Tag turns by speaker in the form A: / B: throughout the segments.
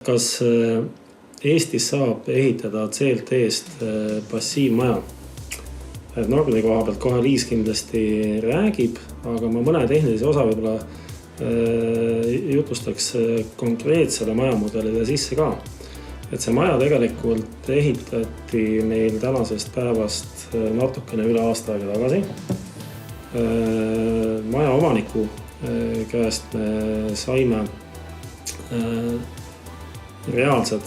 A: Kas Eestis saab ehitada CLT-st passiivmaja? Normide koha pealt kohe Liis kindlasti räägib, aga ma mõne tehnilise osa võib-olla jutustaks konkreetsele majamudelile sisse ka. Et see maja tegelikult ehitati meil tänasest päevast natukene üle aasta aega tagasi. Maja omaniku käest me saime reaalsed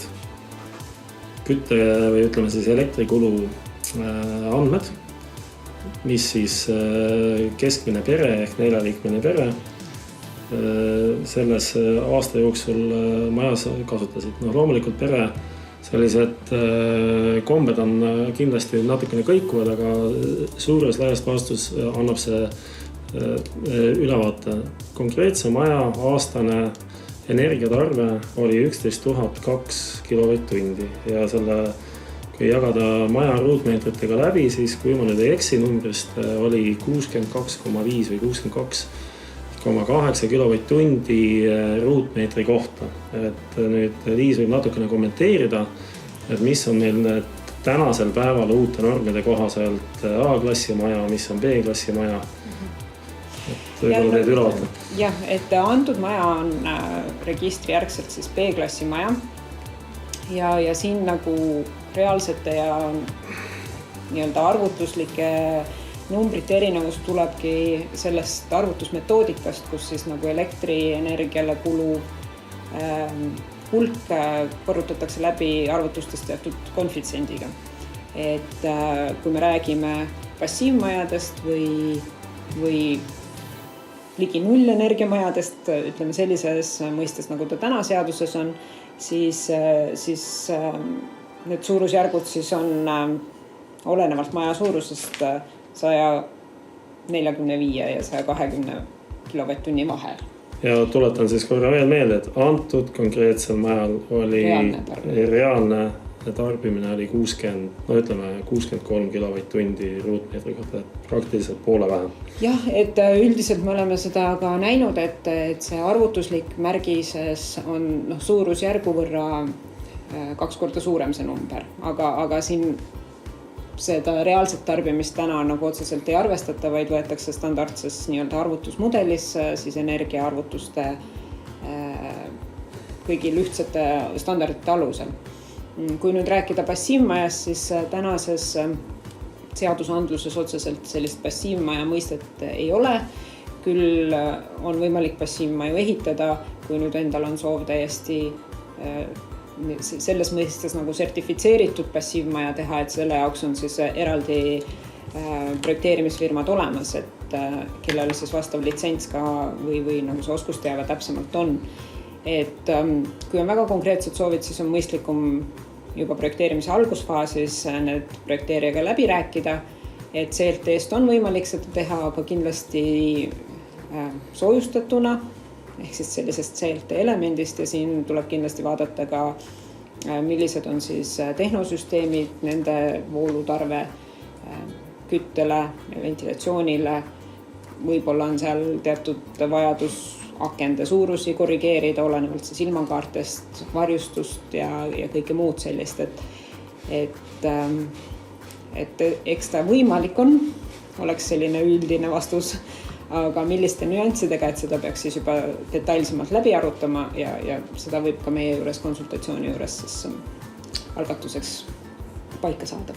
A: kütte või ütleme siis elektrikulu andmed, mis siis keskmine pere ehk 4-liikmeline pere selles aasta jooksul majas kasutasid. Loomulikult pere sellised kombed on kindlasti natukene kõikuvad, aga suures laiast vastus annab see ülevaate. Konkreetse maja aastane energiatarve oli 11 002 kilovatt-tundi ja selle, kui jagada maja ruutmeetritega läbi, siis kui ma nüüd ei eksi numbrist, oli 62,5 või 62,8 kilovatt-tundi ruutmeetri kohta. Et nüüd Liis võib natukene kommenteerida, et mis on meil tänasel päeval uute normide kohaselt A-klassi maja, mis on B-klassi maja.
B: Jah, et antud maja on registri järgselt siis B-klassi maja ja siin nagu reaalsete ja nii-öelda arvutuslike numbrite erinevus tulebki sellest arvutusmetoodikast, kus siis nagu elektrienergiale kulu hulk korrutatakse läbi arvutustest teatud konfitsendiga. Et kui me räägime passiivmajadest või ligi null energiamajadest, ütleme sellises mõistes, nagu ta täna seaduses on, siis need suurusjärgud siis on olenevalt maja suurusest 145 ja 120 kilovatt-tunni vahel. Ja
A: tuletan siis korra veel meelde, et antud konkreetsel majal oli reaalne tarbimine oli 63 kilovatt-tundi ruutmeetri kohta, praktiliselt poole vähem.
B: Jah, et üldiselt me oleme seda ka näinud, et see arvutuslik märgises on suurusjärgu võrra 2 korda suurem see number, aga siin seda reaalset tarbimist täna nagu otseselt ei arvestata, vaid võetakse standardses nii-öelda arvutusmudelis siis energiaarvutuste kõigil ühtsete standardite alusel. Kui nüüd rääkida passiivmajast, siis tänases seadusandluses otseselt sellist passiivmaja mõistet ei ole. Küll on võimalik passiivmaju ehitada, kui nüüd endal on soov täiesti selles mõistes nagu sertifitseeritud passiivmaja teha, et selle jaoks on siis eraldi projekteerimisfirmad olemas, et kellel siis vastav litsents ka või nagu see oskusteave täpsemalt on. Et kui on väga konkreetsed soovid, siis on mõistlikum juba projekteerimise algusfaasis need projekteerijaga läbi rääkida, et CLT-st on võimalik seda teha, aga kindlasti soojustatuna ehk siis sellisest CLT elemendist ja siin tuleb kindlasti vaadata ka, millised on siis tehnosüsteemid, nende voolutarve küttele ja ventilatsioonile. Võib-olla on seal teatud vajadus akende suurusi korrigeerida, olenevalt siis ilmakaartest, varjustust ja kõike muud sellist, et eks ta võimalik on, oleks selline üldine vastus, aga milliste nüanssidega, et seda peaks siis juba detailsemalt läbi arutama ja seda võib ka meie juures konsultatsiooni juures siis algatuseks paika saada.